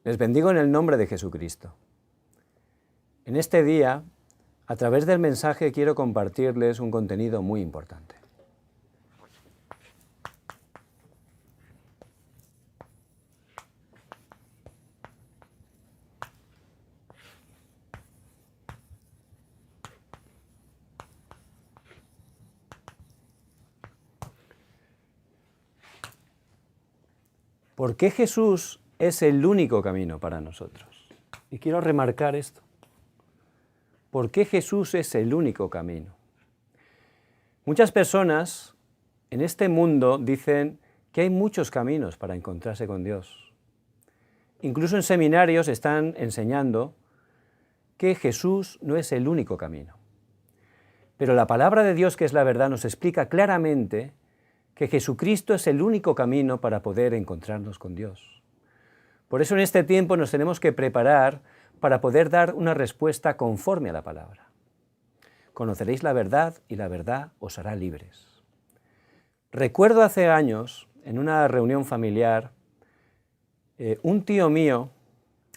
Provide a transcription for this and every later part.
Les bendigo en el nombre de Jesucristo. En este día, a través del mensaje, quiero compartirles un contenido muy importante. ¿Por qué Jesús es el único camino para nosotros? Y quiero remarcar esto. ¿Por qué Jesús es el único camino? Muchas personas en este mundo dicen que hay muchos caminos para encontrarse con Dios. Incluso en seminarios están enseñando que Jesús no es el único camino. Pero la palabra de Dios, que es la verdad, nos explica claramente que Jesucristo es el único camino para poder encontrarnos con Dios. Por eso en este tiempo nos tenemos que preparar para poder dar una respuesta conforme a la palabra. Conoceréis la verdad y la verdad os hará libres. Recuerdo hace años, en una reunión familiar, un tío mío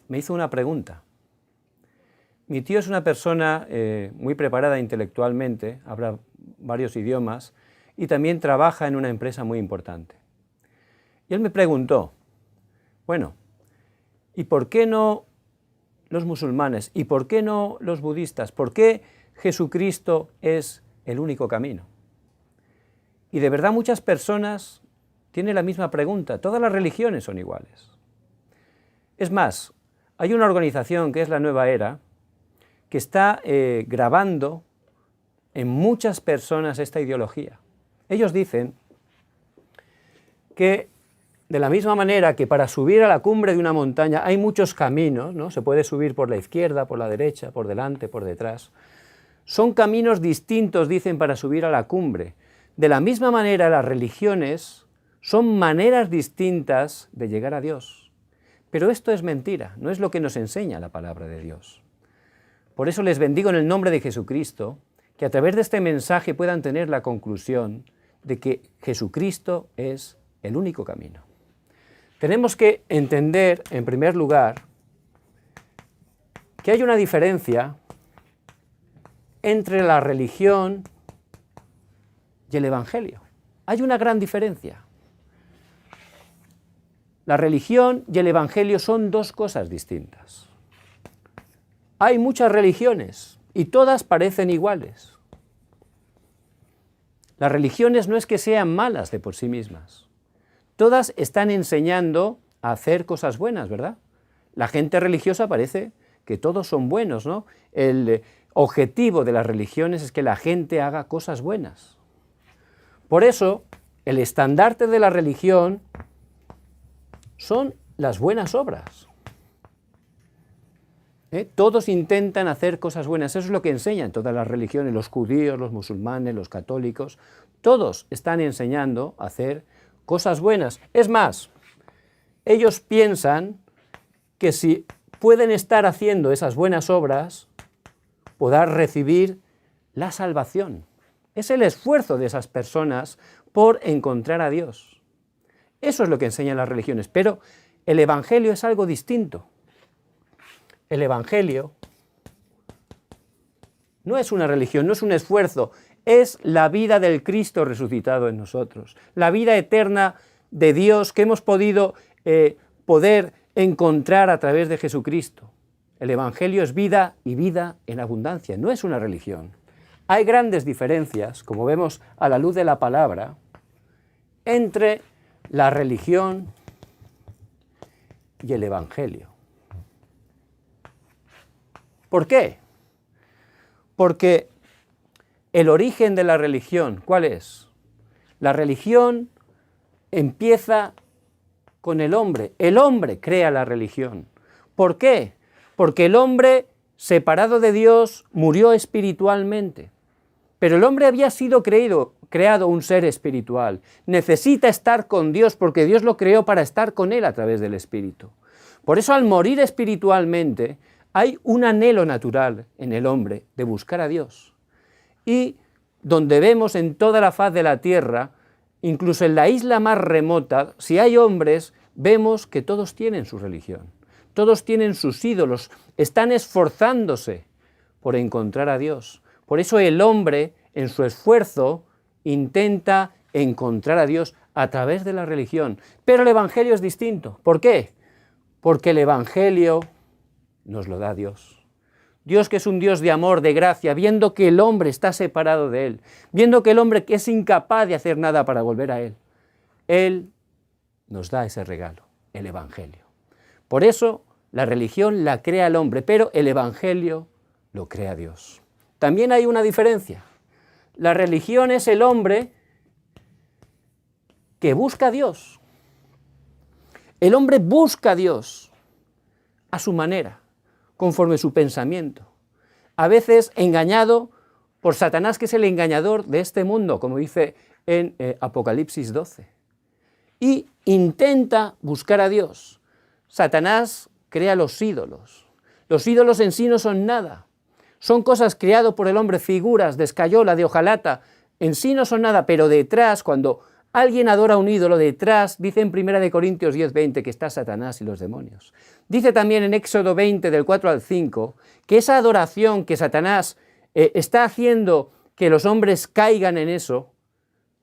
me hizo una pregunta. Mi tío es una persona muy preparada intelectualmente, habla varios idiomas, y también trabaja en una empresa muy importante. Y él me preguntó, bueno, ¿y por qué no los musulmanes? ¿Y por qué no los budistas? ¿Por qué Jesucristo es el único camino? Y de verdad muchas personas tienen la misma pregunta. Todas las religiones son iguales. Es más, hay una organización que es la Nueva Era que está grabando en muchas personas esta ideología. Ellos dicen que de la misma manera que para subir a la cumbre de una montaña hay muchos caminos, ¿no? Se puede subir por la izquierda, por la derecha, por delante, por detrás. Son caminos distintos, dicen, para subir a la cumbre. De la misma manera, las religiones son maneras distintas de llegar a Dios. Pero esto es mentira, no es lo que nos enseña la palabra de Dios. Por eso les bendigo en el nombre de Jesucristo, que a través de este mensaje puedan tener la conclusión de que Jesucristo es el único camino. Tenemos que entender, en primer lugar, que hay una diferencia entre la religión y el Evangelio. Hay una gran diferencia. La religión y el Evangelio son dos cosas distintas. Hay muchas religiones y todas parecen iguales. Las religiones no es que sean malas de por sí mismas. Todas están enseñando a hacer cosas buenas, ¿verdad? La gente religiosa parece que todos son buenos, ¿no? El objetivo de las religiones es que la gente haga cosas buenas. Por eso, el estandarte de la religión son las buenas obras. Todos intentan hacer cosas buenas, eso es lo que enseñan todas las religiones, los judíos, los musulmanes, los católicos, todos están enseñando a hacer cosas buenas. Es más, ellos piensan que si pueden estar haciendo esas buenas obras, podrán recibir la salvación. Es el esfuerzo de esas personas por encontrar a Dios. Eso es lo que enseñan las religiones, pero el Evangelio es algo distinto. El Evangelio no es una religión, no es un esfuerzo, es la vida del Cristo resucitado en nosotros, la vida eterna de Dios que hemos podido poder encontrar a través de Jesucristo. El Evangelio es vida y vida en abundancia, no es una religión. Hay grandes diferencias, como vemos a la luz de la palabra, entre la religión y el Evangelio. ¿Por qué? Porque el origen de la religión, ¿cuál es? La religión empieza con el hombre crea la religión. ¿Por qué? Porque el hombre, separado de Dios, murió espiritualmente. Pero el hombre había sido creado un ser espiritual. Necesita estar con Dios porque Dios lo creó para estar con él a través del Espíritu. Por eso al morir espiritualmente hay un anhelo natural en el hombre de buscar a Dios. Y donde vemos en toda la faz de la tierra, incluso en la isla más remota, si hay hombres, vemos que todos tienen su religión. todos tienen sus ídolos, están esforzándose por encontrar a Dios. Por eso el hombre, en su esfuerzo, intenta encontrar a Dios a través de la religión. Pero el Evangelio es distinto. ¿Por qué? Porque el Evangelio nos lo da Dios. Dios, que es un Dios de amor, de gracia, viendo que el hombre está separado de Él, viendo que el hombre es incapaz de hacer nada para volver a Él nos da ese regalo, el Evangelio. Por eso la religión la crea el hombre, pero el Evangelio lo crea Dios. También hay una diferencia. La religión es el hombre que busca a Dios. El hombre busca a Dios a su manera, conforme su pensamiento. A veces engañado por Satanás, que es el engañador de este mundo, como dice en Apocalipsis 12. Y intenta buscar a Dios. Satanás crea los ídolos. Los ídolos en sí no son nada. Son cosas creadas por el hombre, figuras de escayola, de hojalata. En sí no son nada, pero detrás, cuando alguien adora un ídolo, detrás, dice en 1 Corintios 10:20 que está Satanás y los demonios. Dice también en Éxodo 20, del 4 al 5, que esa adoración que Satanás está haciendo que los hombres caigan en eso,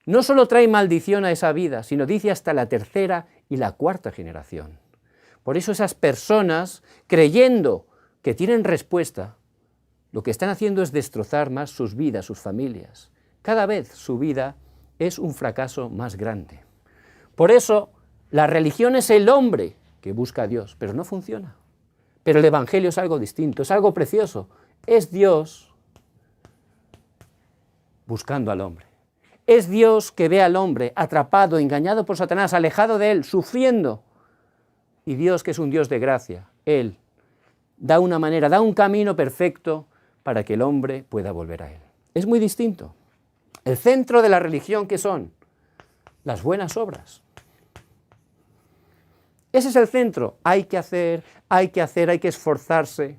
no solo trae maldición a esa vida, sino dice hasta la tercera y la cuarta generación. Por eso esas personas, creyendo que tienen respuesta, lo que están haciendo es destrozar más sus vidas, sus familias. Cada vez su vida es un fracaso más grande. Por eso la religión es el hombre que busca a Dios, pero no funciona. Pero el Evangelio es algo distinto, es algo precioso. Es Dios buscando al hombre. Es Dios que ve al hombre atrapado, engañado por Satanás, alejado de Él, sufriendo. Y Dios, que es un Dios de gracia, Él da una manera, da un camino perfecto para que el hombre pueda volver a Él. Es muy distinto. El centro de la religión, ¿qué son? Las buenas obras. Ese es el centro. Hay que hacer, hay que esforzarse.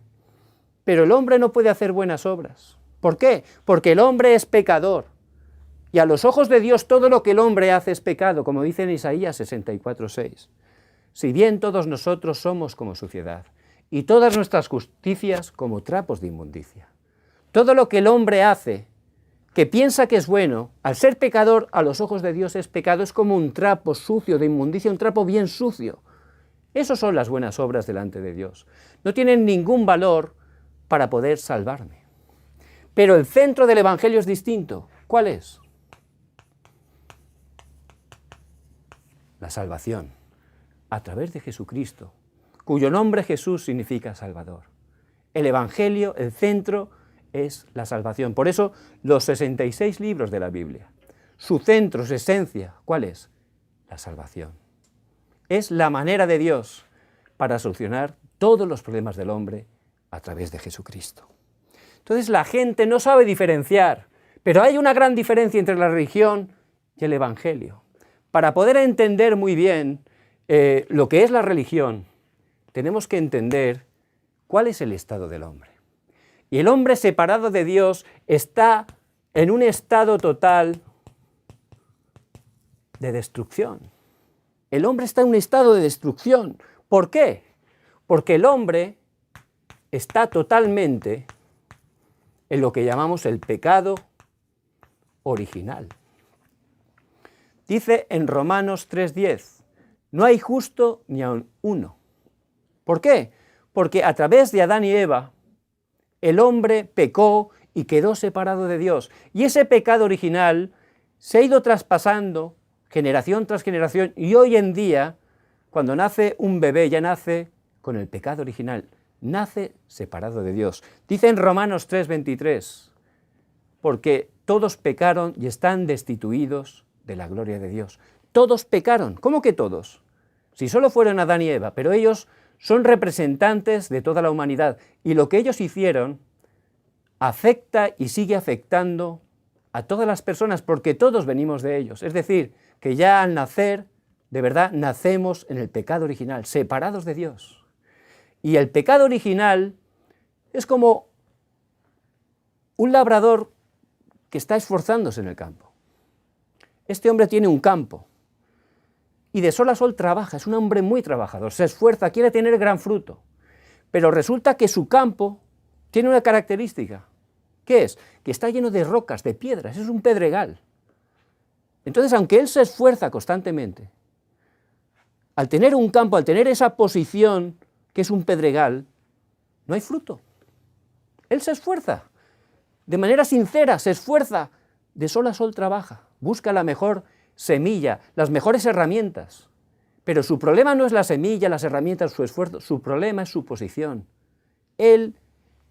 Pero el hombre no puede hacer buenas obras. ¿Por qué? Porque el hombre es pecador. Y a los ojos de Dios todo lo que el hombre hace es pecado, como dice en Isaías 64:6. Si bien todos nosotros somos como suciedad, y todas nuestras justicias como trapos de inmundicia. Todo lo que el hombre hace, que piensa que es bueno, al ser pecador, a los ojos de Dios es pecado, es como un trapo sucio de inmundicia, un trapo bien sucio. Esas son las buenas obras delante de Dios. No tienen ningún valor para poder salvarme. Pero el centro del Evangelio es distinto. ¿Cuál es? La salvación, a través de Jesucristo, cuyo nombre Jesús significa Salvador. El Evangelio, el centro, es la salvación. Por eso, los 66 libros de la Biblia, su centro, su esencia, ¿cuál es? La salvación. Es la manera de Dios para solucionar todos los problemas del hombre a través de Jesucristo. Entonces la gente no sabe diferenciar, pero hay una gran diferencia entre la religión y el Evangelio. Para poder entender muy bien lo que es la religión, tenemos que entender cuál es el estado del hombre. Y el hombre separado de Dios está en un estado total de destrucción. El hombre está en un estado de destrucción. ¿Por qué? Porque el hombre está totalmente en lo que llamamos el pecado original. Dice en Romanos 3:10, no hay justo ni aun uno. ¿Por qué? Porque a través de Adán y Eva, el hombre pecó y quedó separado de Dios. Y ese pecado original se ha ido traspasando generación tras generación, y hoy en día, cuando nace un bebé, ya nace con el pecado original, nace separado de Dios. Dice en Romanos 3:23, porque todos pecaron y están destituidos de la gloria de Dios. Todos pecaron. ¿Cómo que todos? Si solo fueron Adán y Eva, pero ellos son representantes de toda la humanidad, y lo que ellos hicieron afecta y sigue afectando a todas las personas, porque todos venimos de ellos. Es decir, que ya al nacer, de verdad, nacemos en el pecado original, separados de Dios. Y el pecado original es como un labrador que está esforzándose en el campo. Este hombre tiene un campo y de sol a sol trabaja, es un hombre muy trabajador, se esfuerza, quiere tener gran fruto, pero resulta que su campo tiene una característica. ¿Qué es? Que está lleno de rocas, de piedras, es un pedregal. Entonces, aunque él se esfuerza constantemente, al tener un campo, al tener esa posición que es un pedregal, no hay fruto. Él se esfuerza, de manera sincera, se esfuerza, de sol a sol trabaja, busca la mejor semilla, las mejores herramientas. Pero su problema no es la semilla, las herramientas, su esfuerzo, su problema es su posición. Él,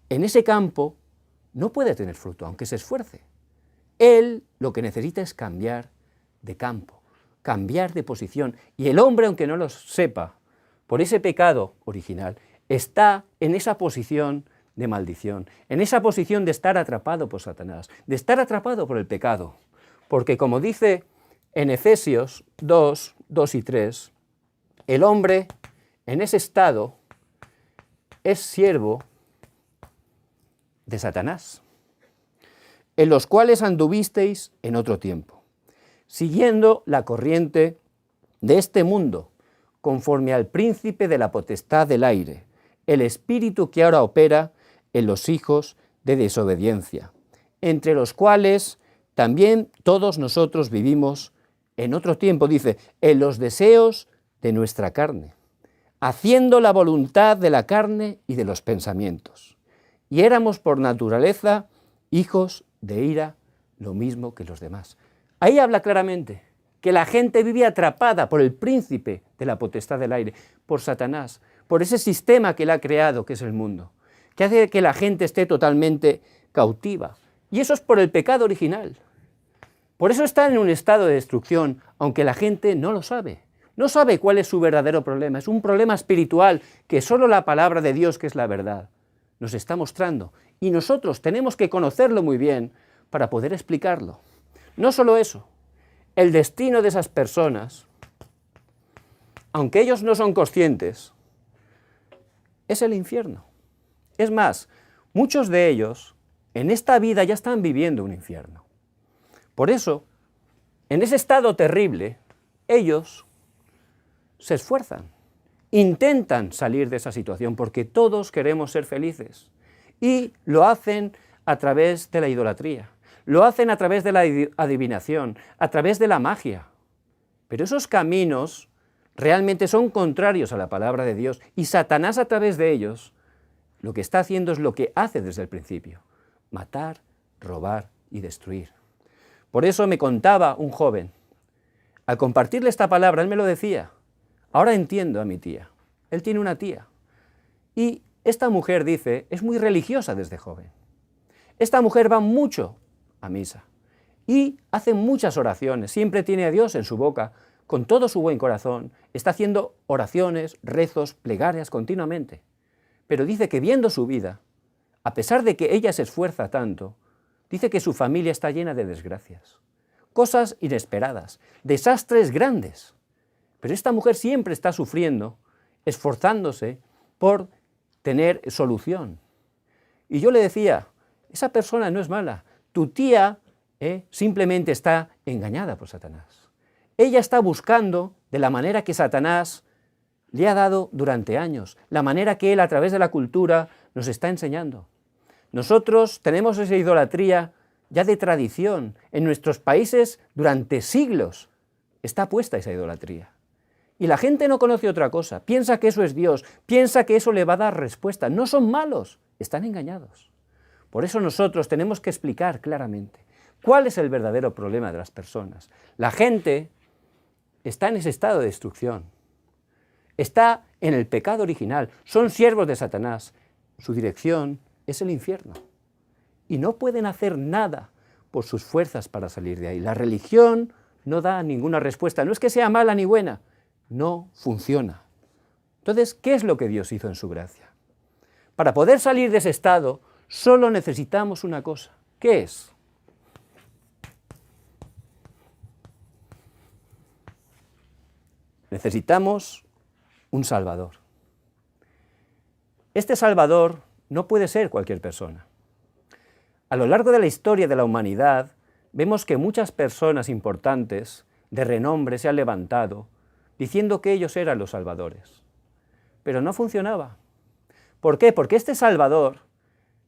en ese campo, no puede tener fruto, aunque se esfuerce. Él lo que necesita es cambiar de campo, cambiar de posición. Y el hombre, aunque no lo sepa, por ese pecado original, está en esa posición de maldición, en esa posición de estar atrapado por Satanás, de estar atrapado por el pecado. Porque como dice en Efesios 2, 2 y 3, el hombre en ese estado es siervo de Satanás, en los cuales anduvisteis en otro tiempo, siguiendo la corriente de este mundo, conforme al príncipe de la potestad del aire, el espíritu que ahora opera en los hijos de desobediencia, entre los cuales también todos nosotros vivimos en otro tiempo, dice, en los deseos de nuestra carne, haciendo la voluntad de la carne y de los pensamientos. Y éramos por naturaleza hijos de ira, lo mismo que los demás. Ahí habla claramente que la gente vive atrapada por el príncipe de la potestad del aire, por Satanás, por ese sistema que él ha creado, que es el mundo, que hace que la gente esté totalmente cautiva. Y eso es por el pecado original. Por eso está en un estado de destrucción, aunque la gente no lo sabe. No sabe cuál es su verdadero problema. Es un problema espiritual que solo la palabra de Dios, que es la verdad, nos está mostrando. Y nosotros tenemos que conocerlo muy bien para poder explicarlo. No solo eso, el destino de esas personas, aunque ellos no son conscientes, es el infierno. Es más, muchos de ellos en esta vida ya están viviendo un infierno. Por eso, en ese estado terrible, ellos se esfuerzan, intentan salir de esa situación, porque todos queremos ser felices. Y lo hacen a través de la idolatría, lo hacen a través de la adivinación, a través de la magia. Pero esos caminos realmente son contrarios a la palabra de Dios, y Satanás a través de ellos lo que está haciendo es lo que hace desde el principio: matar, robar y destruir. Por eso me contaba un joven, al compartirle esta palabra, él me lo decía: ahora entiendo a mi tía. Él tiene una tía. Y esta mujer, dice, es muy religiosa desde joven. Esta mujer va mucho a misa y hace muchas oraciones, siempre tiene a Dios en su boca, con todo su buen corazón, está haciendo oraciones, rezos, plegarias continuamente. Pero dice que viendo su vida, a pesar de que ella se esfuerza tanto, dice que su familia está llena de desgracias, cosas inesperadas, desastres grandes. Pero esta mujer siempre está sufriendo, esforzándose por tener solución. Y yo le decía, esa persona no es mala, tu tía simplemente está engañada por Satanás. Ella está buscando de la manera que Satanás le ha dado durante años, la manera que él a través de la cultura nos está enseñando. Nosotros tenemos esa idolatría ya de tradición. En nuestros países durante siglos está puesta esa idolatría. Y la gente no conoce otra cosa, piensa que eso es Dios, piensa que eso le va a dar respuesta. No son malos, están engañados. Por eso nosotros tenemos que explicar claramente cuál es el verdadero problema de las personas. La gente está en ese estado de destrucción, está en el pecado original, son siervos de Satanás, su dirección es el infierno. Y no pueden hacer nada por sus fuerzas para salir de ahí. La religión no da ninguna respuesta, no es que sea mala ni buena, no funciona. Entonces, ¿qué es lo que Dios hizo en su gracia? Para poder salir de ese estado, solo necesitamos una cosa. ¿Qué es? Necesitamos un Salvador. Este Salvador no puede ser cualquier persona. A lo largo de la historia de la humanidad, vemos que muchas personas importantes, de renombre, se han levantado diciendo que ellos eran los salvadores. Pero no funcionaba. ¿Por qué? Porque este Salvador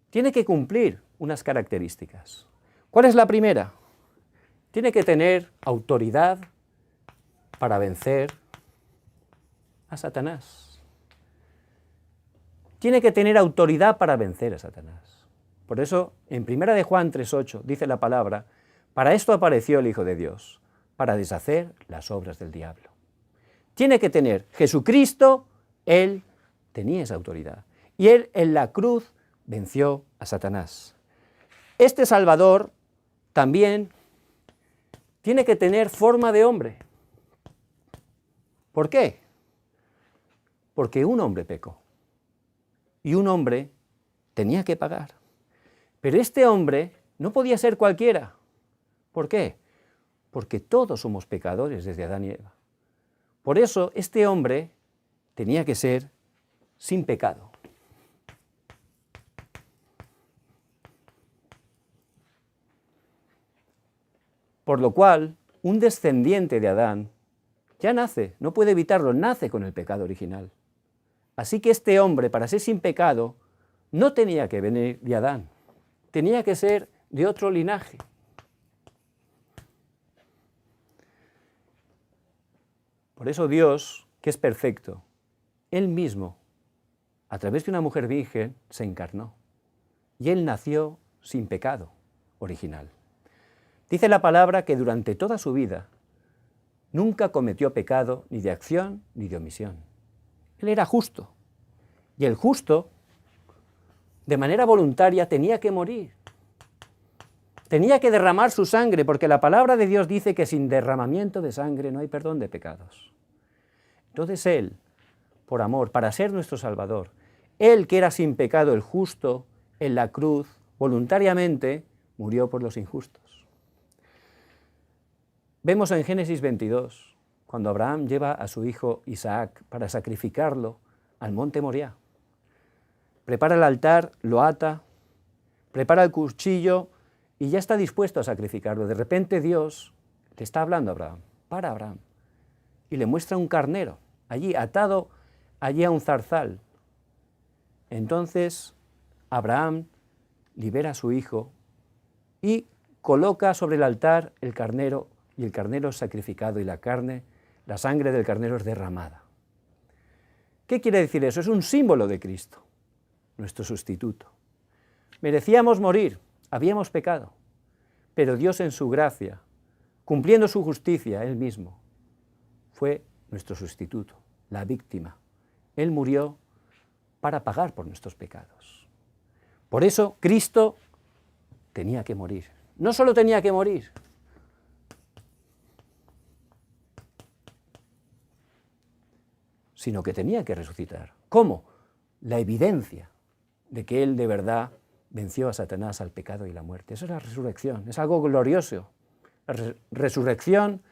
tiene que cumplir unas características. ¿Cuál es la primera? Tiene que tener autoridad para vencer a Satanás. Tiene que tener autoridad para vencer a Satanás. Por eso, en 1 de Juan 3:8 dice la palabra, para esto apareció el Hijo de Dios, para deshacer las obras del diablo. Tiene que tener Jesucristo, Él tenía esa autoridad. Y Él en la cruz venció a Satanás. Este Salvador también tiene que tener forma de hombre. ¿Por qué? Porque un hombre pecó. Y un hombre tenía que pagar. Pero este hombre no podía ser cualquiera. ¿Por qué? Porque todos somos pecadores desde Adán y Eva. Por eso este hombre tenía que ser sin pecado. Por lo cual, un descendiente de Adán ya nace, no puede evitarlo, nace con el pecado original. Así que este hombre, para ser sin pecado, no tenía que venir de Adán, tenía que ser de otro linaje. Por eso Dios, que es perfecto, Él mismo, a través de una mujer virgen, se encarnó. Y Él nació sin pecado original. Dice la palabra que durante toda su vida nunca cometió pecado ni de acción ni de omisión. Él era justo. Y el justo, de manera voluntaria, tenía que morir. Tenía que derramar su sangre, porque la palabra de Dios dice que sin derramamiento de sangre no hay perdón de pecados. Entonces Él, por amor, para ser nuestro Salvador, Él que era sin pecado, el justo, en la cruz, voluntariamente, murió por los injustos. Vemos en Génesis 22, cuando Abraham lleva a su hijo Isaac para sacrificarlo al monte Moriah. Prepara el altar, lo ata, prepara el cuchillo y ya está dispuesto a sacrificarlo. De repente Dios le está hablando a Abraham, para Abraham, y le muestra un carnero, allí atado, allí a un zarzal. Entonces Abraham libera a su hijo y coloca sobre el altar el carnero, y el carnero es sacrificado y la sangre del carnero es derramada. ¿Qué quiere decir eso? Es un símbolo de Cristo, nuestro sustituto. Merecíamos morir, habíamos pecado, pero Dios en su gracia, cumpliendo su justicia, Él mismo, fue nuestro sustituto, la víctima. Él murió para pagar por nuestros pecados. Por eso Cristo tenía que morir. No solo tenía que morir, sino que tenía que resucitar. ¿Cómo? La evidencia de que Él de verdad venció a Satanás, al pecado y la muerte. Eso es la resurrección, es algo glorioso. La resurrección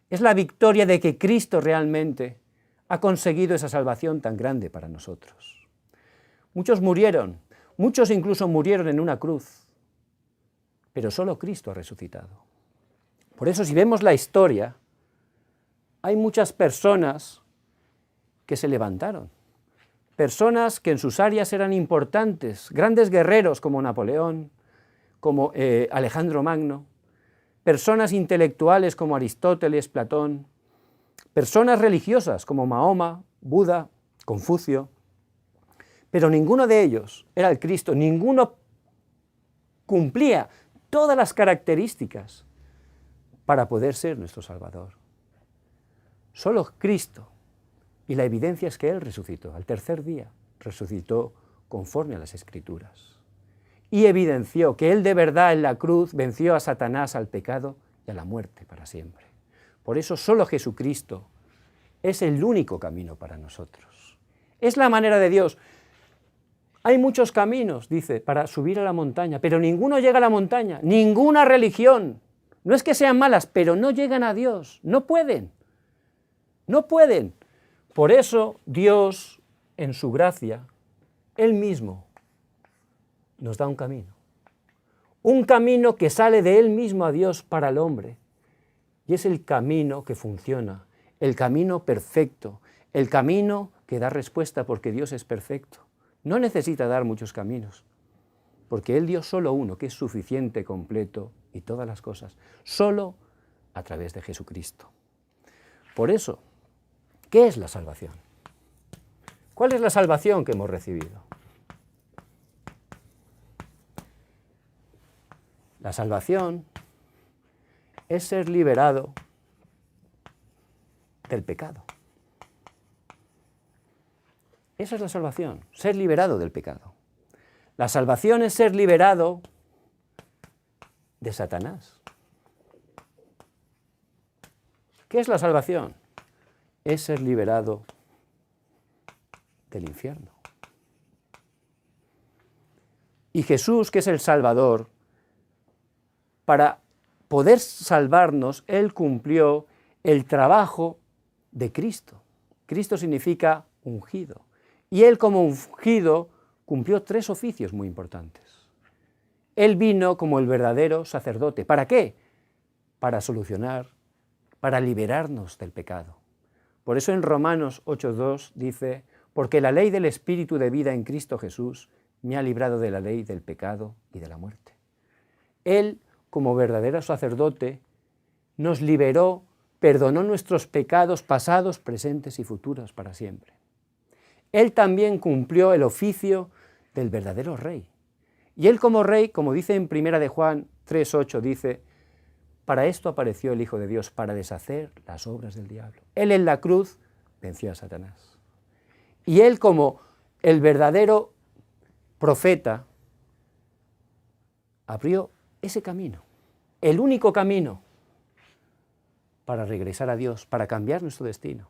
es la victoria de que Cristo realmente ha conseguido esa salvación tan grande para nosotros. Muchos murieron, muchos incluso murieron en una cruz, pero solo Cristo ha resucitado. Por eso, si vemos la historia, hay muchas personas que se levantaron, personas que en sus áreas eran importantes, grandes guerreros como Napoleón, como Alejandro Magno, personas intelectuales como Aristóteles, Platón, personas religiosas como Mahoma, Buda, Confucio, pero ninguno de ellos era el Cristo, ninguno cumplía todas las características para poder ser nuestro Salvador. Solo Cristo. Y la evidencia es que Él resucitó, al tercer día resucitó conforme a las Escrituras. Y evidenció que Él de verdad en la cruz venció a Satanás, al pecado y a la muerte para siempre. Por eso solo Jesucristo es el único camino para nosotros. Es la manera de Dios. Hay muchos caminos, dice, para subir a la montaña, pero ninguno llega a la montaña, ninguna religión. No es que sean malas, pero no llegan a Dios, no pueden. No pueden. Por eso Dios, en su gracia, Él mismo nos da un camino. Un camino que sale de Él mismo a Dios para el hombre. Y es el camino que funciona, el camino perfecto, el camino que da respuesta porque Dios es perfecto. No necesita dar muchos caminos, porque Él dio solo uno, que es suficiente, completo y todas las cosas, solo a través de Jesucristo. Por eso, ¿qué es la salvación? ¿Cuál es la salvación que hemos recibido? La salvación es ser liberado del pecado. Esa es la salvación, ser liberado del pecado. La salvación es ser liberado de Satanás. ¿Qué es la salvación? Es ser liberado del infierno. Y Jesús, que es el Salvador, para poder salvarnos, Él cumplió el trabajo de Cristo. Cristo significa ungido. Y Él como ungido cumplió 3 oficios muy importantes. Él vino como el verdadero sacerdote. ¿Para qué? Para solucionar, para liberarnos del pecado. Por eso en Romanos 8:2 dice, porque la ley del Espíritu de vida en Cristo Jesús me ha librado de la ley del pecado y de la muerte. Él, como verdadero sacerdote, nos liberó, perdonó nuestros pecados pasados, presentes y futuros para siempre. Él también cumplió el oficio del verdadero rey. Y Él como rey, como dice en 1 de Juan 3:8, dice, para esto apareció el Hijo de Dios, para deshacer las obras del diablo. Él en la cruz venció a Satanás. Y Él como el verdadero profeta abrió ese camino, el único camino para regresar a Dios, para cambiar nuestro destino.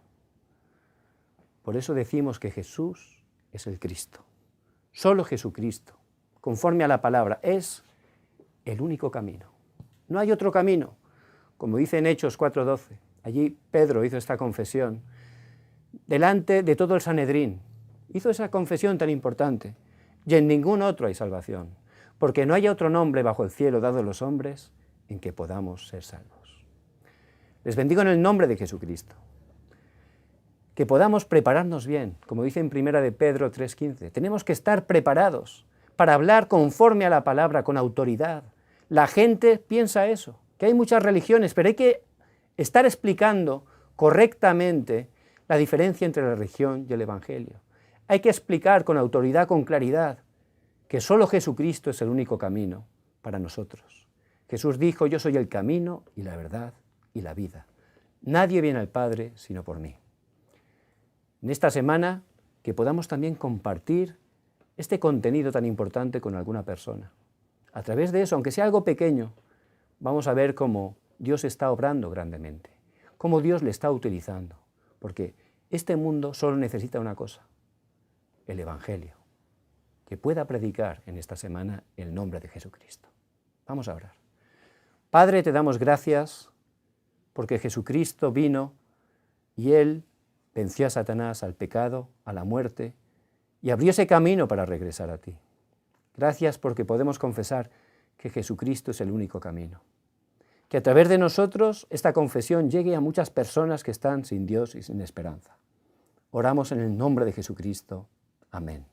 Por eso decimos que Jesús es el Cristo. Solo Jesucristo, conforme a la palabra, es el único camino. No hay otro camino. Como dice en Hechos 4:12, allí Pedro hizo esta confesión delante de todo el Sanedrín. Hizo esa confesión tan importante. Y en ningún otro hay salvación, porque no hay otro nombre bajo el cielo dado a los hombres en que podamos ser salvos. Les bendigo en el nombre de Jesucristo. Que podamos prepararnos bien, como dice en 1 de Pedro 3:15. Tenemos que estar preparados para hablar conforme a la palabra, con autoridad. La gente piensa eso, que hay muchas religiones, pero hay que estar explicando correctamente la diferencia entre la religión y el Evangelio. Hay que explicar con autoridad, con claridad, que solo Jesucristo es el único camino para nosotros. Jesús dijo, yo soy el camino y la verdad y la vida. Nadie viene al Padre sino por mí. En esta semana, que podamos también compartir este contenido tan importante con alguna persona. A través de eso, aunque sea algo pequeño, vamos a ver cómo Dios está obrando grandemente, cómo Dios le está utilizando, porque este mundo solo necesita una cosa, el Evangelio, que pueda predicar en esta semana el nombre de Jesucristo. Vamos a orar. Padre, te damos gracias porque Jesucristo vino y Él venció a Satanás, al pecado, a la muerte, y abrió ese camino para regresar a ti. Gracias porque podemos confesar que Jesucristo es el único camino. Que a través de nosotros esta confesión llegue a muchas personas que están sin Dios y sin esperanza. Oramos en el nombre de Jesucristo. Amén.